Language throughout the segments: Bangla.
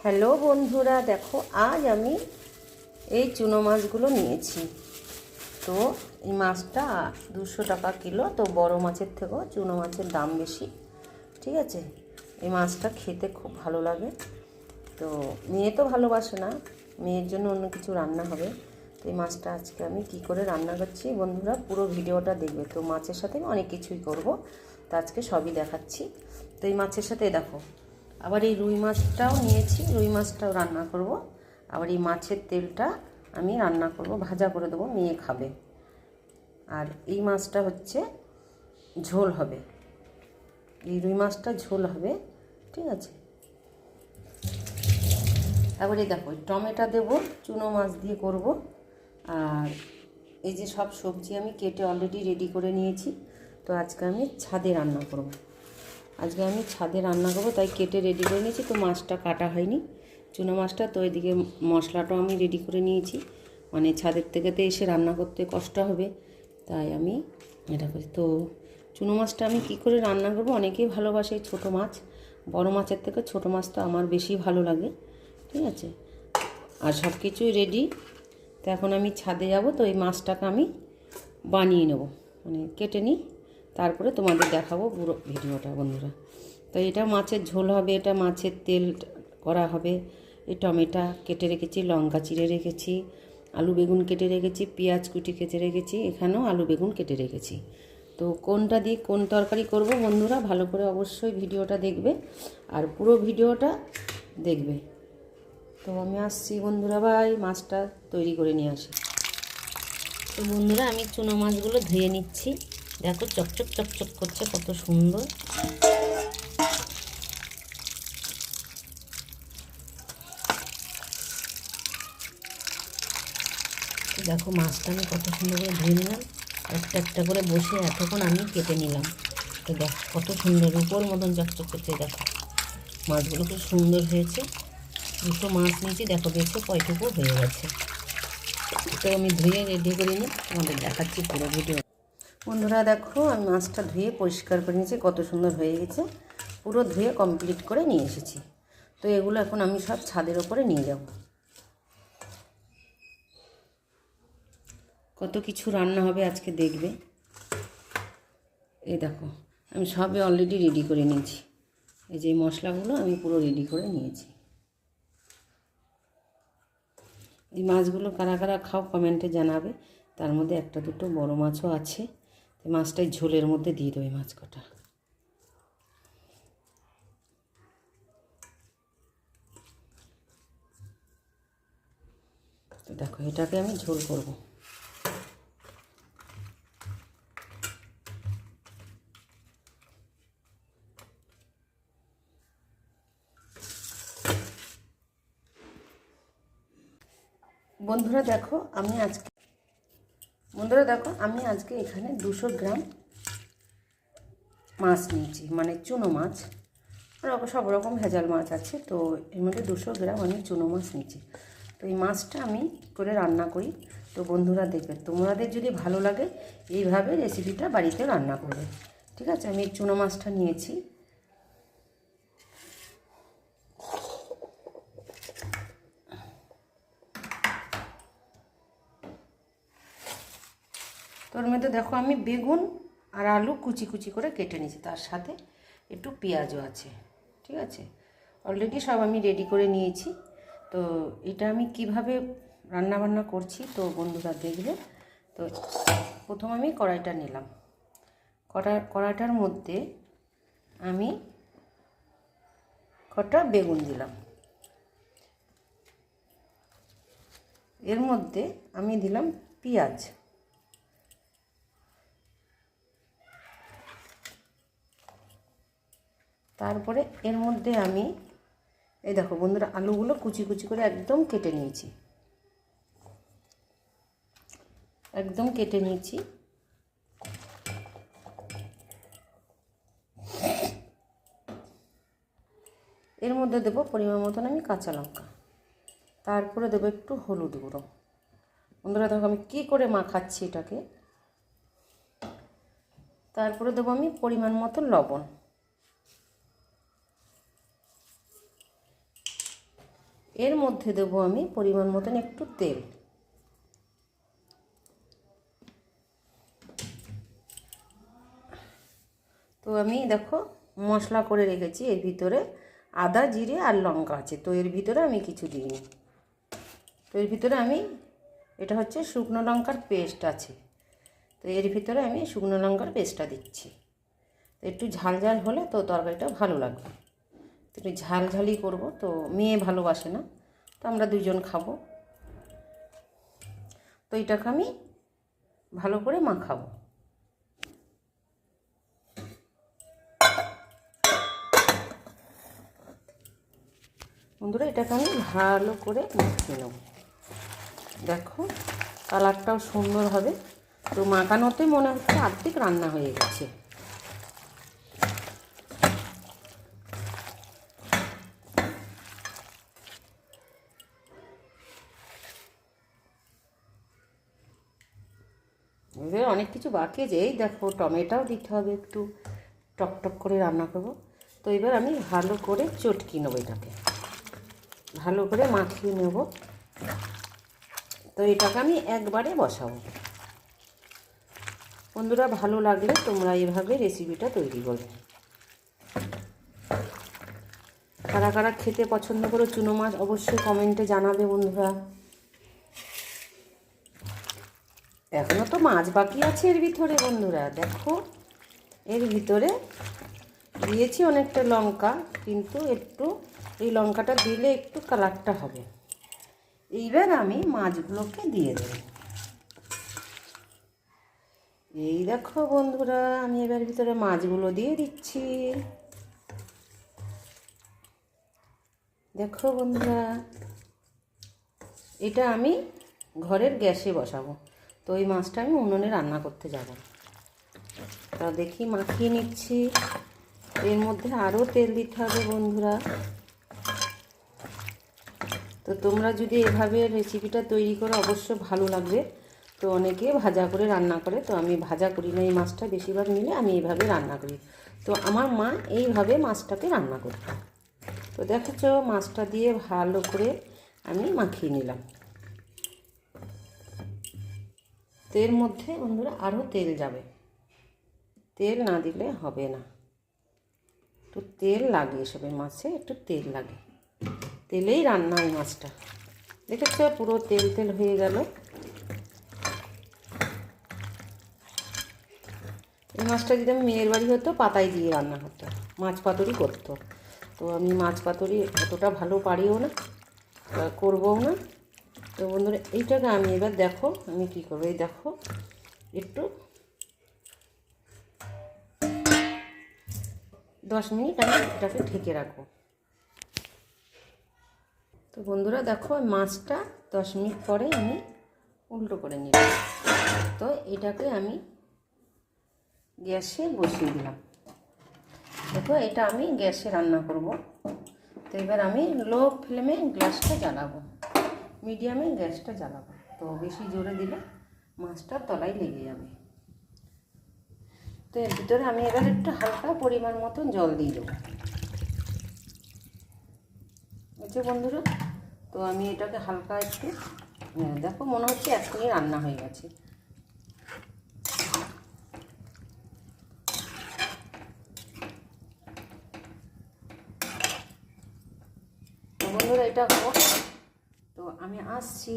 হ্যালো বন্ধুরা, দেখো আজ আমি এই চুনো মাছগুলো নিয়েছি। তো এই মাছটা 200 টাকা কিলো। তো বড় মাছের থেকেও চুনো মাছের দাম বেশি, ঠিক আছে। এই মাছটা খেতে খুব ভালো লাগে। তো মেয়ে তো ভালোবাসে না, মেয়ের জন্য অন্য কিছু রান্না হবে। তো এই মাছটা আজকে আমি কি করে রান্না করছি বন্ধুরা, পুরো ভিডিওটা দেখবে। তো মাছের সাথে আমি অনেক কিছুই করব, তো আজকে সবই দেখাচ্ছি। তো এই মাছের সাথে দেখো, আবার এই রুই মাছটাও নিয়েছি, রুই মাছটাও রান্না করব। আবার এই মাছের তেলটা আমি রান্না করব, ভাজা করে দেবো, মেয়ে খাবে। আর এই মাছটা হচ্ছে ঝোল হবে, এই রুই মাছটা ঝোল হবে, ঠিক আছে। তারপরে দেখো টমেটো দেবো, চুনো মাছ দিয়ে করব। আর এই যে সব সবজি আমি কেটে অলরেডি রেডি করে নিয়েছি। তো আজকে আমি ছাদে রান্না করব, আজকে আমি ছাদে রান্না করব, তাই কেটে রেডি করে নিয়েছি। তো মাছটা কাটা হয়নি, চুনো মাছটা। তো এদিকে মশলাটাও আমি রেডি করে নিয়েছি, মানে ছাদের থেকে তো এসে রান্না করতে কষ্ট হবে, তাই আমি এটা করি। তো চুনো মাছটা আমি কি করে রান্না করব, অনেকেই ভালোবাসে ছোটো মাছ, বড় মাছের থেকে ছোটো মাছ তো আমার বেশি ভালো লাগে, ঠিক আছে। আর সব কিছুই রেডি। তো এখন আমি ছাদে যাব। তো এই মাছটাকে আমি বানিয়ে নেব, মানে কেটে নিই, তারপরে তোমাদের দেখাবো পুরো ভিডিওটা বন্ধুরা। তো এটা মাছের ঝোল হবে, এটা মাছের তেল করা হবে। এই টমেটো কেটে রেখেছি, লঙ্কা চিড়ে রেখেছি, আলু বেগুন কেটে রেখেছি, পেঁয়াজ কুটি কেটে রেখেছি, এখানেও আলু বেগুন কেটে রেখেছি। তো কোনটা দিয়ে কোন তরকারি করব বন্ধুরা, ভালো করে অবশ্যই ভিডিওটা দেখবে আর পুরো ভিডিওটা দেখবে। তো আমি আসছি বন্ধুরা, ভাই মাছটা তৈরি করে নিয়ে আসি। তো বন্ধুরা আমি চুনো মাছগুলো ধুয়ে নিচ্ছি, দেখো চকচক চকচক করছে, কত সুন্দর। দেখো মাছটা আমি কত সুন্দর করে ধুয়ে নিলাম, একটা একটা করে বসে এতক্ষণ আমি কেটে নিলাম। তো দেখো কত সুন্দর উপর মতন চকচক করছে, দেখো মাছগুলো খুব সুন্দর হয়েছে। 200 মাছ নিয়েছি, দেখো বেছে কয়টুকু হয়ে গেছে। তো আমি ধুয়ে রেডি করে নিই, তোমাদের দেখাচ্ছি পুরো ভিডিও। বন্ধুরা দেখো আমি মাছটা ধুয়ে পরিষ্কার করে নিয়েছি, কত সুন্দর হয়ে গেছে, পুরো ধুয়ে কমপ্লিট করে নিয়ে এসেছি। তো এগুলো এখন আমি সব ছাদের ওপরে নিয়ে যাব। কত কিছু রান্না হবে আজকে দেখবে। এই দেখো আমি সবই অলরেডি রেডি করে নিয়েছি, এই যে মশলাগুলো আমি পুরো রেডি করে নিয়েছি। এই মাছগুলো কারা কারা খাও কমেন্টে জানাবে, তার মধ্যে একটা দুটো বড় মাছও আছে। তো মাছটাই ঝোলের মধ্যে দিয়ে দেবে মাছ কটা। তো দেখো এটাকে আমি ঝোল করব। বন্ধুরা দেখো আমি আজকে এখানে 200 গ্রাম মাছ নিয়েছি, মানে চুনো মাছ। আর সব রকম ভেজাল মাছ আছে, তো এর মধ্যে 200 গ্রাম আমি চুনো মাছ নিয়েছি। তো এই মাছটা আমি করে রান্না করি। তো বন্ধুরা দেখবে, তোমাদের যদি ভালো লাগে এইভাবে রেসিপিটা বাড়িতে রান্না করবে, ঠিক আছে। আমি এই চুনো মাছটা নিয়েছি। তো ওর মধ্যে দেখো আমি বেগুন আর আলু কুচি কুচি করে কেটে নিয়েছি, তার সাথে একটু পেঁয়াজও আছে, ঠিক আছে। অলরেডি সব আমি রেডি করে নিয়েছি। তো এটা আমি কিভাবে রান্নাবান্না করছি তো বন্ধুরা দেখবে। তো প্রথম আমি কড়াইটা নিলাম, কড়াইটার মধ্যে আমি কটা বেগুন দিলাম, এর মধ্যে আমি দিলাম পেঁয়াজ, তারপরে এর মধ্যে আমি এই দেখো বন্ধুরা আলুগুলো কুচি কুচি করে একদম কেটে নিয়েছি, একদম কেটে নিয়েছি। এর মধ্যে দেবো পরিমাণ মতন আমি কাঁচা লঙ্কা, তারপরে দেবো একটু হলুদ গুঁড়ো। বন্ধুরা দেখো আমি কী করে মাখাচ্ছি এটাকে। তারপরে দেবো আমি পরিমাণ মতো লবণ, এর মধ্যে দেবো আমি পরিমাণ মতন একটু তেল। তো আমি দেখো মশলা করে রেখেছি, এর ভিতরে আদা জিরে আর লঙ্কা আছে, তো এর ভিতরে আমি কিছু দিইনি। তো এর ভিতরে আমি এটা হচ্ছে শুকনো লঙ্কার পেস্ট আছে, তো এর ভিতরে আমি শুকনো লঙ্কার পেস্টটা দিচ্ছি। তো একটু ঝাল ঝাল হলে তো তরকারিটা ভালো লাগবে, তো একটু ঝাল ঝালই করবো, তো মেয়ে ভালোবাসে না, তো আমরা দুজন খাবো। তো এটাকে আমি ভালো করে মাখাবো। বন্ধুরা এটাকে আমি ভালো করে মাখিয়ে নেব। দেখো কালারটাও সুন্দর হবে। তো মাখানোতে মনে হচ্ছে অর্ধেক রান্না হয়ে গেছে। এবার অনেক কিছু বাকি আছে, এই দেখো টমেটোও দিতে হবে, একটু টকটক করে রান্না করবো। তো এবার আমি ভালো করে চটকি নেবো, এটাকে ভালো করে মাখিয়ে নেব। তো এটাকে আমি একবারে বসাবো। বন্ধুরা ভালো লাগলে তোমরা এইভাবে রেসিপিটা তৈরি করবে। কারা কারা খেতে পছন্দ করো চুনো মাছ অবশ্যই কমেন্টে জানাবে বন্ধুরা। এখনও তো মাছ বাকি আছে এর ভিতরে। বন্ধুরা দেখো এর ভিতরে দিয়েছি অনেকটা লঙ্কা, কিন্তু একটু এই লঙ্কাটা দিলে একটু কালারটা হবে। এইবার আমি মাছগুলোকে দিয়ে দেব। এই দেখো বন্ধুরা আমি এবার ভিতরে মাছগুলো দিয়ে দিচ্ছি। দেখো বন্ধুরা এটা আমি ঘরের গ্যাসে বসাবো, তো ওই মাছটা আমি উনুনে রান্না করতে যাব। তা দেখি মাখিয়ে নিচ্ছি। এর মধ্যে আরও তেল দিতে হবে বন্ধুরা। তো তোমরা যদি এভাবে রেসিপিটা তৈরি করো অবশ্যই ভালো লাগবে। তো অনেকে ভাজা করে রান্না করে, তো আমি ভাজা করি না, এই মাছটা বেশিরভাগ নিলে আমি এইভাবে রান্না করি। তো আমার মা এইভাবে মাছটাকে রান্না করত। তো দেখেছ মাছটা দিয়ে ভালো করে আমি মাখিয়ে নিলাম। তো এর মধ্যে বন্ধুরা আরও তেল যাবে, তেল না দিলে হবে না। একটু তেল লাগে এসবের মাছে, একটু তেল লাগে, তেলেই রান্না এই মাছটা। দেখেছ পুরো তেল তেল হয়ে গেল। এই মাছটা যদি আমি মেয়ের বাড়ি হতো পাতায় দিয়ে রান্না হতো, মাছ পাতুরি করতো। তো আমি মাছ পাতুরি অতটা ভালো পারিও না, করবও না। তো বন্ধুরা এইটাকে আমি এবার দেখো আমি কী করবো। এই দেখো একটু 10 মিনিট আমি এটাকে ঢেকে রাখবো। তো বন্ধুরা দেখো মাছটা 10 মিনিট পরে আমি উল্টো করে নিলাম। তো এটাকে আমি গ্যাসে বসিয়ে দিলাম। দেখো এটা আমি গ্যাসে রান্না করব। তো এবার আমি লো ফ্লেমে গ্যাসটা জ্বালাবো, মিডিয়ামে গ্যাসটা জ্বালাবো। তো বেশি জোরে দিলে মাছটার তলায় লেগে যাবে। তো এর ভিতরে আমি এবার একটু হালকা পরিমাণ মতন জল দিয়ে দেবো, বুঝছো বন্ধুরা। তো আমি এটাকে হালকা একটু দেখো মনে হচ্ছে এখনই রান্না হয়ে গেছে। বন্ধুরা এটা হোক, তো আমি আসছি।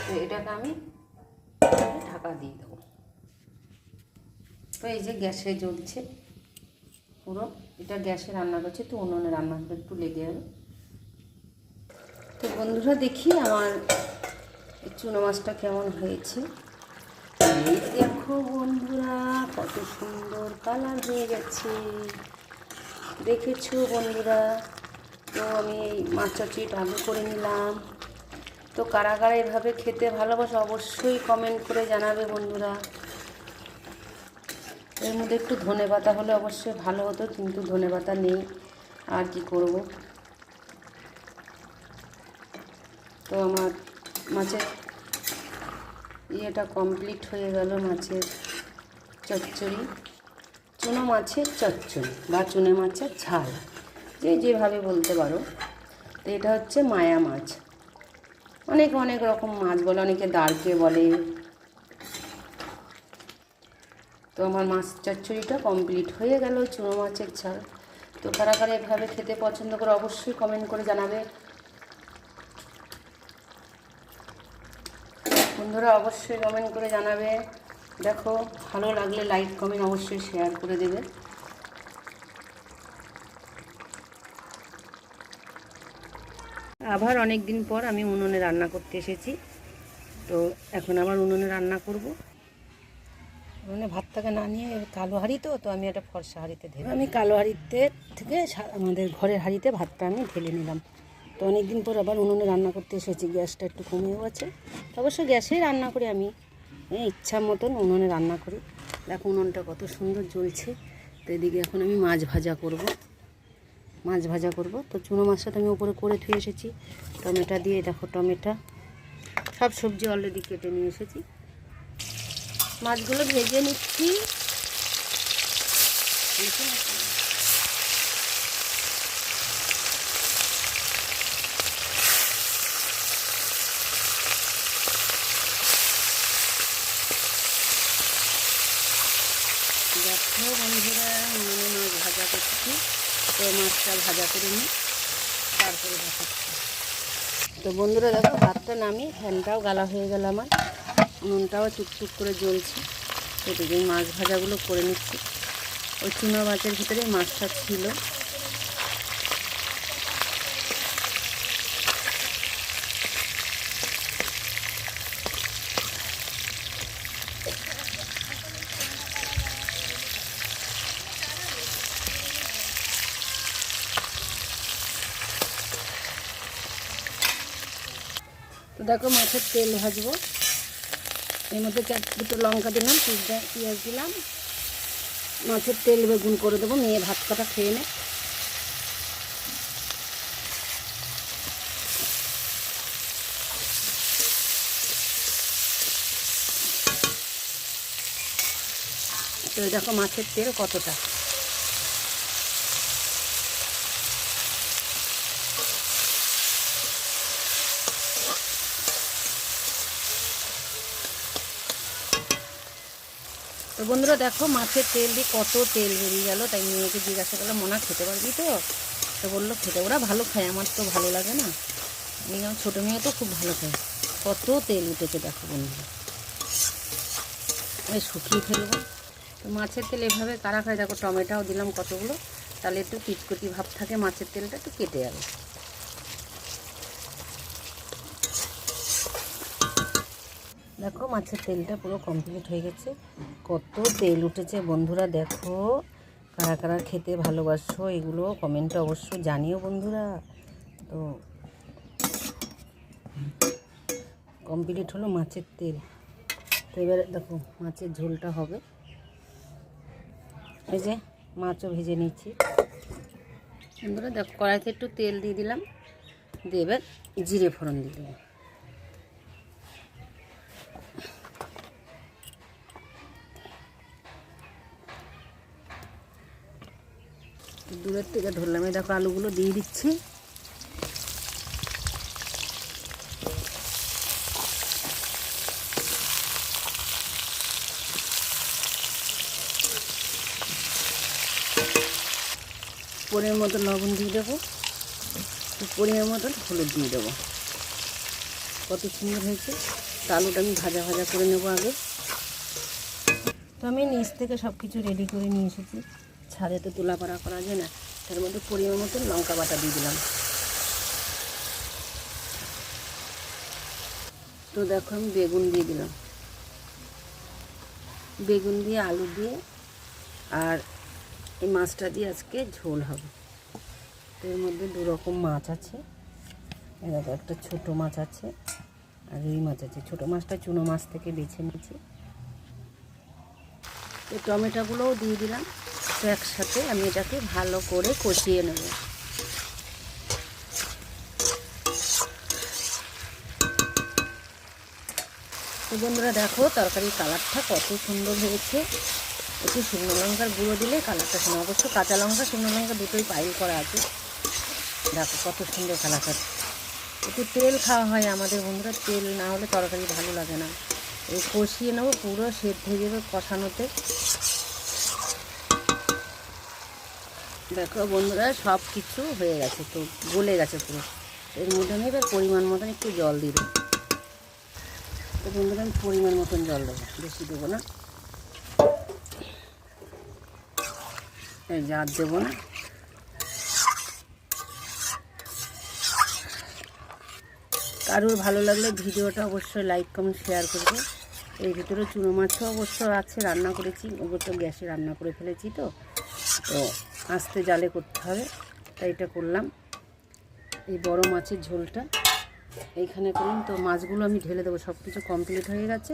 তো এটাকে আমি ঢাকা দিয়ে দেবো। তো এই যে গ্যাসে জ্বলছে পুরো, এটা গ্যাসে রান্না করছে, তো উনুনে রান্না করে একটু লেগে যাবে। তো বন্ধুরা দেখি আমার চুনো মাছটা কেমন হয়েছে। এই দেখো বন্ধুরা কত সুন্দর কালার হয়ে গেছে, দেখেছো বন্ধুরা। তো আমি এই মাছ চচ্চড়িটা আলু করে নিলাম। তো কারা কারা এভাবে খেতে ভালোবাসো অবশ্যই কমেন্ট করে জানাবে বন্ধুরা। এর মধ্যে একটু ধনেপাতা হলে অবশ্যই ভালো হতো, কিন্তু ধনেপাতা নেই, আর কি করব। তো আমার মাছের ইয়েটা কমপ্লিট হয়ে গেল, মাছের চচ্চড়ি, চুনো মাছের চচ্চড়ি বা চুনো মাছের ঝাল, যে যেভাবে বলতে পারো। তো এটা হচ্ছে মায়া মাছ, অনেক অনেক রকম মাছ বলে, অনেকে দাঁড়কে বলে। তো আমার মাছ চচ্চড়িটা কমপ্লিট হয়ে গেল, চুনো মাছের ঝাল। তো কারা কারা এভাবে খেতে পছন্দ করে অবশ্যই কমেন্ট করে জানাবে বন্ধুরা, অবশ্যই কমেন্ট করে জানাবে। দেখো, ভালো লাগলে লাইক কমেন্ট অবশ্যই শেয়ার করে দেবে। আবার অনেক দিন পর আমি উনুনে রান্না করতে এসেছি। তো এখন আবার উনুনে রান্না করব। উনুনে ভাতটাকে না নিয়ে কালো হাঁড়ি, তো আমি একটা ফর্সা হাঁড়িতে ঢেলে, আমি কালো হাঁড়িতে থেকে আমাদের ঘরের হাঁড়িতে ভাতটা আমি ঢেলে নিলাম। তো অনেক দিন পর আবার উনুনে রান্না করতে এসেছি, গ্যাসটা একটু কমেও আছে। অবশ্য গ্যাসেই রান্না করি আমি, ইচ্ছা মতন উনুনে রান্না করি। দেখো উনুনটা কত সুন্দর জ্বলছে। তো এদিকে এখন আমি মাছ ভাজা করব। তো চুনো মাছটা তো আমি উপরে করে ধুয়ে এসেছি টমেটো দিয়ে। দেখো টমেটো, সব সবজি অলরেডি কেটে নিয়ে এসেছি। মাছগুলো ভেজে নিচ্ছি। দেখো বন্ধুরা, উনুনে মাছ ভাজা করছি। তো মাছটা ভাজা করে নিই, তারপরে দেখাচ্ছি। তো বন্ধুরা দেখো, ভাতটা নামিয়ে ফ্যানটাও গালা হয়ে গেল আমার, উনুনটাও টুকটুক করে জ্বলছে। এদিকে মাছ ভাজাগুলো করে নিচ্ছি। ওই চুনো মাছের ভিতরে মাছটা ছিল। তো দেখো মাছের তেল ভাজবো, এর মধ্যে 4 লঙ্কা দিলাম, পেঁয়াজ দিলাম, মাছের তেল বেগুন করে দেবো। মেয়ে ভাত কটা খেয়ে নে। তো দেখো মাছের তেল কতটা। তো বন্ধুরা দেখো, মাছের তেল দিয়ে কত তেল বেরিয়ে গেল। তাই মেয়েকে জিজ্ঞাসা করলাম, মোনা খেতে পারবি তো? তো বললো খেতে। ওরা ভালো খায়, আমার তো ভালো লাগে না। আমার ছোটো মেয়ে তো খুব ভালো খায়। কত তেল উঠেছে দেখো বন্ধুরা, আমি শুকিয়ে ফেলবো। তো মাছের তেল এভাবে কারা খায় দেখো, টমেটোও দিলাম কতগুলো, তাহলে একটু কিচকুটি ভাব থাকে, মাছের তেলটা একটু কেটে যাবে। দেখো মাছের তেলটা পুরো কমপ্লিট হয়ে গেছে। কত তেল উঠেছে বন্ধুরা, দেখো কারা কারা খেতে ভালোবাসো এগুলো কমেন্টে অবশ্য জানিও বন্ধুরা। তো কমপ্লিট হলো মাছের তেল। তো এবারে দেখো মাছের ঝোলটা হবে। এই যে মাছও ভেজে নিচ্ছি বন্ধুরা। দেখো কড়াইতে একটু তেল দিয়ে দিলাম, দিয়ে এবার জিরে ফোড়ন দিয়ে দিলাম। দূরের থেকে ধরলাম, এই দেখো আলুগুলো দিয়ে দিচ্ছি। পরিমাণ মতো লবণ দিয়ে দেবো, পরিমাণ মতো হলুদ দিয়ে দেবো। কত সুন্দর হয়েছে। তো আলুটা আমি ভাজা ভাজা করে নেবো আগে। তো আমি নিচ থেকে সব কিছু রেডি করে নিয়ে এসেছি, ছাদে তো তোলাপাড়া করা যায় না। তার মধ্যে পরিমাণ মতো লঙ্কা বাটা দিয়ে দিলাম। তো দেখো আমি বেগুন দিয়ে দিলাম, বেগুন দিয়ে আলু দিয়ে আর এই মাছটা দিয়ে আজকে ঝোল হবে। তো এর মধ্যে 2 রকম মাছ আছে, এরকম একটা ছোটো মাছ আছে আর রুই মাছ আছে। ছোটো মাছটা চুনো মাছ থেকে বেছে নিয়েছি। তো টমেটোগুলোও দিয়ে দিলাম। তো একসাথে আমি এটাকে ভালো করে কষিয়ে নেব। তো বন্ধুরা দেখো তরকারির কালারটা কত সুন্দর হয়েছে। একটু শুকনো লঙ্কার গুঁড়ো দিলে কালারটা সুন্দর। অবশ্য কাঁচা লঙ্কা শুকনো লঙ্কা দুটোই পাইল করা আছে। দেখো কত সুন্দর কালার। একটু তেল খাওয়া হয় আমাদের বন্ধুরা, তেল না হলে তরকারি ভালো লাগে না। এই কষিয়ে নেবো, পুরো সেদ্ধ হয়ে যাবে কষানোতে। দেখো বন্ধুরা সব কিছু হয়ে গেছে, তো গলে গেছে পুরো। এর মধ্যে আমি এবার পরিমাণ মতন একটু জল দিয়ে দেবো। তো বন্ধুরা আমি পরিমাণ মতন জল দেবো, বেশি দেবো না, এই আর দেবো না। কারোর ভালো লাগলে ভিডিওটা অবশ্যই লাইক কমেন্ট শেয়ার করবে। এর ভিতরে চুনো মাছও অবশ্য আছে, রান্না করেছি, ওগুলো তো গ্যাসে রান্না করে ফেলেছি, তো আস্তে জালে করতে হবে, তাই এটা করলাম। এই বড় মাছের ঝোলটা এইখানে করলাম। তো মাছগুলো আমি ঢেলে দেবো, সব কিছু কমপ্লিট হয়ে গেছে।